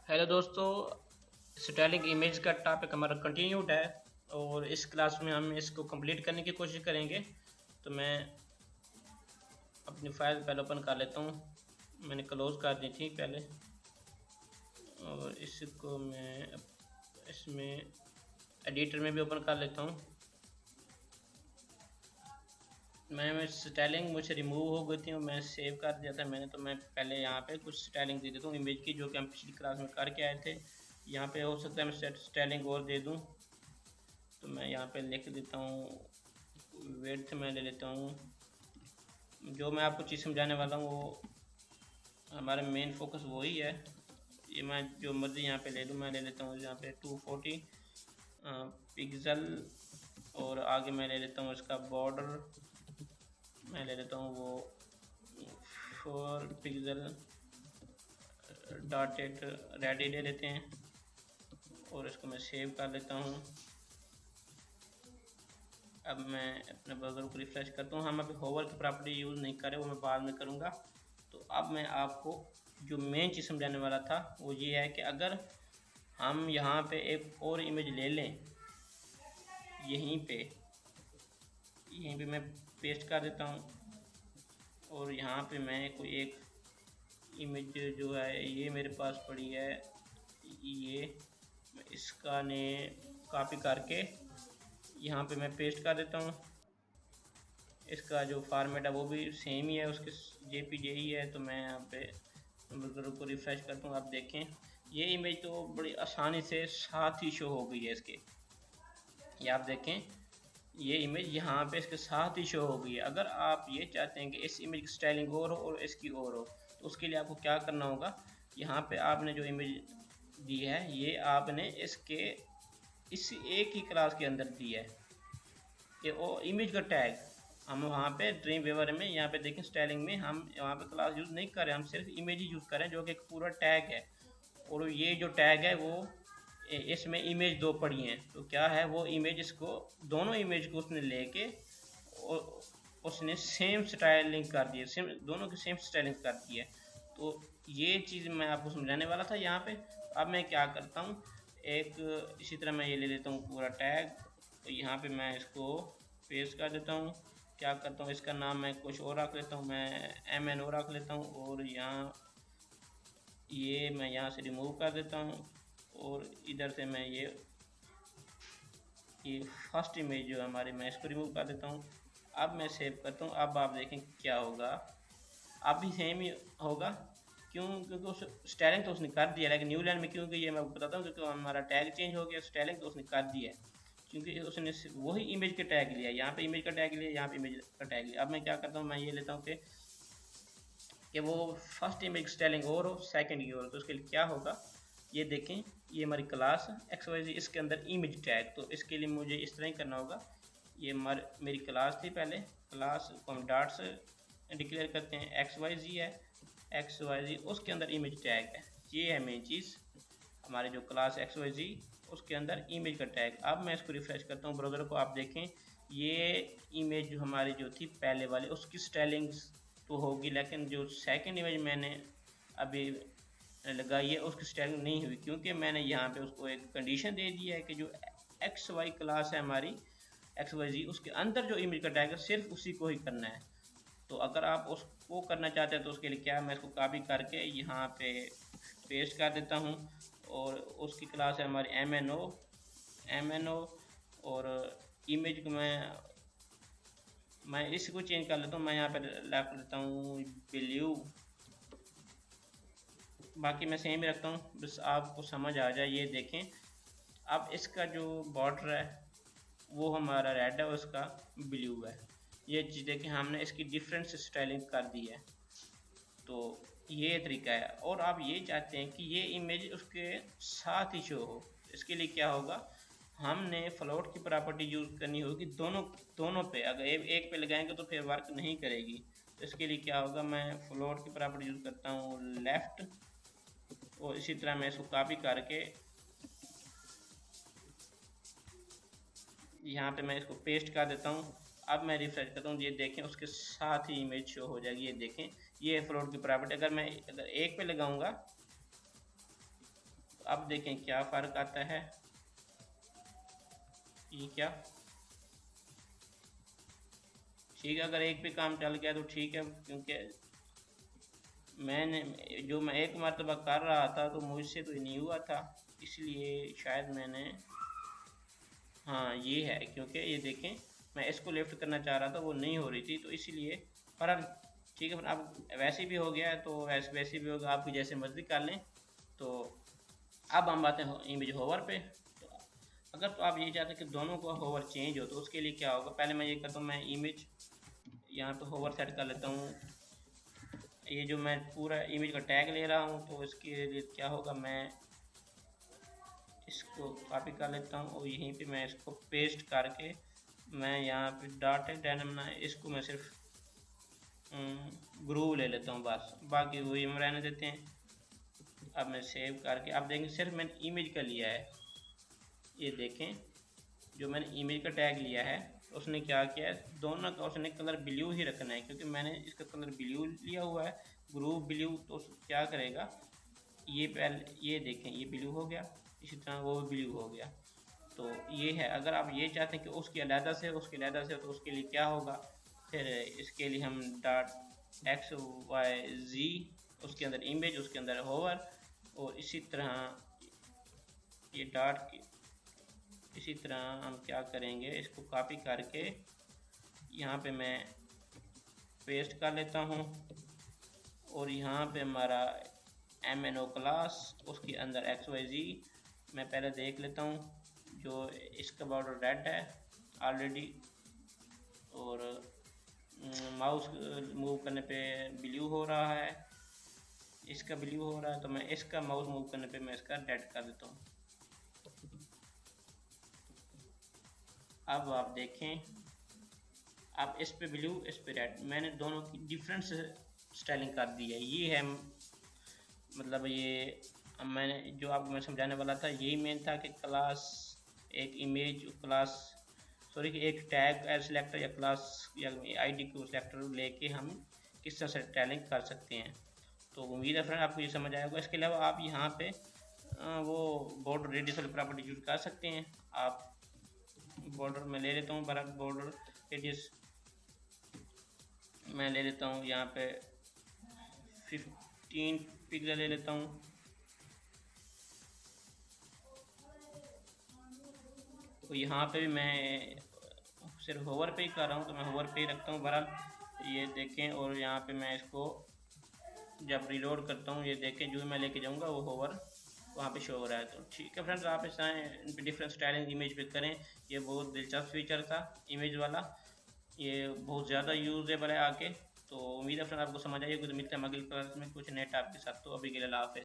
Hello दोस्तों, styling image का topic हमारा कंटिन्यूड है और इस क्लास में हम इसको कंप्लीट करने की कोशिश करेंगे। तो मैं अपनी फाइल पहले ओपन कर लेता हूँ। मैंने क्लोज कर दी थी पहले और इसको मैं इसमें एडिटर में भी ओपन कर लेता हूँ। मैं स्टाइलिंग मुझे रिमूव हो गई थी और मैं सेव कर दिया था मैंने। तो मैं पहले यहाँ पे कुछ स्टाइलिंग दे देता हूँ इमेज की, जो कि हम पिछली क्लास में करके आए थे। यहाँ पे हो सकता है मैं स्टाइलिंग और दे दूँ, तो मैं यहाँ पे लिख देता हूँ विड्थ में ले लेता हूँ। जो मैं आपको चीज़ समझाने वाला हूँ वो हमारा मेन फोकस वही है। ये मैं जो मर्जी यहाँ पे ले लूँ, मैं ले लेता हूँ यहाँ पे 240 पिक्सल और आगे मैं ले लेता हूँ इसका बॉर्डर, मैं ले लेता हूँ वो 4 पिक्सल डॉटेड रेड ले लेते हैं और इसको मैं सेव कर लेता हूँ। अब मैं अपने ब्राउज़र को रिफ़्रेश करता हूँ। हम अभी होवर की प्रॉपर्टी यूज़ नहीं करें, वो मैं बाद में करूँगा। तो अब मैं आपको जो मेन चीज़ समझाने वाला था वो ये है कि अगर हम यहाँ पे एक और इमेज ले लें, यहीं पे मैं पेस्ट कर देता हूँ और यहाँ पे मैं कोई एक इमेज जो है ये मेरे पास पड़ी है, ये मैं इसका ने कॉपी करके यहाँ पे मैं पेस्ट कर देता हूँ। इसका जो फॉर्मेट है वो भी सेम ही है, उसके जेपीजे ही है। तो मैं यहाँ पे ब्राउज़र को रिफ़्रेश करता हूँ। आप देखें ये इमेज तो बड़ी आसानी से साथ ही शो हो गई है इसके। ये आप देखें ये इमेज यहाँ पे इसके साथ ही शो हो गई है। अगर आप ये चाहते हैं कि इस इमेज की स्टाइलिंग और हो और इसकी और हो, तो उसके लिए आपको क्या करना होगा, यहाँ पे आपने जो इमेज दी है ये आपने इसके इस एक ही क्लास के अंदर दी है। ये वो इमेज का टैग हम वहाँ पे ड्रीम वेवर में यहाँ पे देखें स्टाइलिंग में हम वहाँ पे क्लास यूज़ नहीं कर रहे, हम सिर्फ इमेज ही यूज़ कर रहे हैं, जो कि एक पूरा टैग है। और ये जो टैग है वो इसमें इमेज दो पड़ी हैं। तो क्या है वो इमेज, इसको दोनों इमेज को उसने लेके और उसने सेम स्टाइलिंग कर दी है, सेम दोनों की सेम स्टाइलिंग कर दी है। तो ये चीज़ मैं आपको समझाने वाला था यहाँ पे। अब मैं क्या करता हूँ, एक इसी तरह मैं ये ले लेता हूँ पूरा टैग, तो यहाँ पे मैं इसको पेस्ट कर देता हूँ। क्या करता हूँ, इसका नाम मैं कुछ और रख लेता हूँ, मैं MNO रख लेता हूँ और यहाँ ये मैं यहाँ से रिमूव कर देता हूँ और इधर से मैं ये फर्स्ट इमेज जो है हमारी, मैं इसको रिमूव कर देता हूँ। अब मैं सेव करता हूँ। अब आप देखें क्या होगा, अब भी सेम ही होगा। क्यों? क्योंकि उस स्टाइलिंग तो उसने कर दिया, लेकिन न्यू लैंड में क्योंकि ये मैं बताता हूँ क्योंकि हमारा टैग चेंज हो गया, स्टाइलिंग तो उसने कर दिया है क्योंकि उसने वही इमेज का टैग लिया, यहाँ पे इमेज का टैग लिया, यहाँ पे इमेज का टैग लिया। अब मैं क्या करता हूँ, मैं ये लेता हूँ कि वो फर्स्ट इमेज स्टाइलिंग और हो, सेकंड की और। तो उसके लिए क्या होगा, ये देखें ये हमारी क्लास XYZ, इसके अंदर इमेज टैग। तो इसके लिए मुझे इस तरह ही करना होगा। ये मेरी क्लास थी, पहले क्लास को हम डॉट से डिक्लेयर करते हैं, XYZ है, XYZ उसके अंदर इमेज टैग है। ये है मेन चीज़, हमारे जो क्लास XYZ उसके अंदर इमेज का टैग। अब मैं इसको रिफ्रेश करता हूँ ब्राउज़र को। आप देखें ये इमेज जो हमारी जो थी पहले वाली उसकी स्टाइलिंग तो होगी, लेकिन जो सेकंड इमेज मैंने अभी लगाई है उसकी स्टाइलिंग नहीं हुई, क्योंकि मैंने यहाँ पे उसको एक कंडीशन दे दी है कि जो XY क्लास है हमारी XYZ उसके अंदर जो इमेज का टैग है सिर्फ उसी को ही करना है। तो अगर आप उसको करना चाहते हैं तो उसके लिए क्या, मैं इसको कॉपी करके यहाँ पे पेस्ट कर देता हूँ और उसकी क्लास है हमारी MNO और इमेज को मैं इसको चेंज कर लेता हूँ। मैं यहाँ पे रख लेता हूँ ब्लू, बाकी मैं सेम ही रखता हूँ, बस आपको समझ आ जाए। ये देखें अब इसका जो बॉर्डर है वो हमारा रेड है, उसका ब्लू है। ये चीज़ देखें हमने इसकी डिफरेंट स्टाइलिंग कर दी है। तो ये तरीका है। और आप ये चाहते हैं कि ये इमेज उसके साथ ही शो हो, इसके लिए क्या होगा, हमने फ्लोट की प्रॉपर्टी यूज़ करनी होगी दोनों पे। अगर एक पे लगाएंगे तो फिर वर्क नहीं करेगी। तो इसके लिए क्या होगा, मैं फ्लोट की प्रॉपर्टी यूज़ करता हूँ लेफ़्ट, और इसी तरह मैं इसको कॉपी करके यहाँ पे मैं इसको पेस्ट कर देता हूँ। अब मैं रिफ्रेश करता हूँ, ये देखें उसके साथ ही इमेज शो हो जाएगी। ये देखें ये है फ्लोट की प्रॉपर्टी। अगर एक पे लगाऊंगा अब देखें क्या फ़र्क आता है। ये क्या ठीक है, अगर एक पे काम चल गया तो ठीक है, क्योंकि मैं एक मरतबा कर रहा था तो मुझसे तो नहीं हुआ था, इसलिए शायद मैंने, हाँ ये है, क्योंकि ये देखें मैं इसको लिफ्ट करना चाह रहा था, वो नहीं हो रही थी, तो इसीलिए पर अब ठीक है। पर अब वैसे भी हो गया है तो वैसे भी होगा, आपकी जैसे मर्जी कर लें। तो अब हम आते हैं इमेज होवर पे। तो अगर तो आप ये चाहते हैं कि दोनों को होवर चेंज हो, तो उसके लिए क्या होगा, पहले मैं ये करता हूँ, मैं इमेज यहाँ पे होवर सेट कर लेता हूँ। ये जो मैं पूरा इमेज का टैग ले रहा हूँ, तो इसके लिए क्या होगा, मैं इसको कॉपी कर लेता हूँ और यहीं पे मैं इसको पेस्ट करके मैं यहाँ पे डॉट डायनामो, इसको मैं सिर्फ ग्रूव ले लेता हूँ बस, बाकी वही हम रहने देते हैं। अब मैं सेव करके अब देखें सिर्फ मैंने इमेज का लिया है। ये देखें जो मैंने इमेज का टैग लिया है उसने क्या किया है, दोनों का उसने कलर ब्लू ही रखना है, क्योंकि मैंने इसका कलर ब्लू लिया हुआ है, ग्रूव ब्लू। तो क्या करेगा, ये पहले ये देखें ये ब्लू हो गया, इसी तरह वो ब्लू हो गया। तो ये है, अगर आप ये चाहते हैं कि उसकी अलहदा से तो उसके लिए क्या होगा, फिर इसके लिए हम डॉट एक्स वाई जी, उसके अंदर इमेज, उसके अंदर होवर, और इसी तरह ये डॉट, इसी तरह हम क्या करेंगे, इसको कॉपी करके यहाँ पे मैं पेस्ट कर लेता हूँ, और यहाँ पे हमारा MNO क्लास, उसके अंदर XYZ मैं पहले देख लेता हूँ। जो इसका बॉर्डर रेड है ऑलरेडी, और माउस मूव करने पे ब्लू हो रहा है, इसका ब्लू हो रहा है, तो मैं इसका माउस मूव करने पे मैं इसका रेड कर देता हूँ। अब आप देखें, अब इस पे ब्लू इस पे रेड, मैंने दोनों की डिफरेंट स्टाइलिंग कर दी है। ये है मतलब ये मैंने जो आपको मैं समझाने वाला था, यही मेन था कि क्लास एक इमेज क्लास सॉरी एक टैग एज सेलेक्टर या क्लास या आईडी को सेलेक्टर लेके हम किस तरह से स्टाइलिंग कर सकते हैं। तो उम्मीद है फ्रेंड आपको ये समझ आएगा। इसके अलावा आप यहाँ पे वो बॉर्डर रेडियस वाली प्रॉपर्टी यूज कर सकते हैं। आप बॉर्डर में ले लेता हूँ, बराबर बॉर्डर रेडियस मैं ले लेता हूँ, यहाँ पे 15 पिक्सल ले लेता हूँ। तो यहाँ पे भी मैं सिर्फ होवर पे ही कर रहा हूँ, तो मैं होवर पे ही रखता हूँ बहरहाल। ये देखें, और यहाँ पे मैं इसको जब रिलोड करता हूँ, ये देखें जो मैं लेके जाऊँगा वो होवर वहाँ पे शो हो रहा है। तो ठीक है फ्रेंड्स, आप इस तरह डिफरेंट स्टाइलिंग इमेज पे करें। ये बहुत दिलचस्प फीचर था इमेज वाला, ये बहुत ज़्यादा यूजेबल है आगे। तो उम्मीद है फ्रेंड आपको समझ आइए। कुछ मिलते हैं अगली क्लास में कुछ नए टॉपिक के साथ। तो अभी के लिए अल्लाह हाफ़िज़।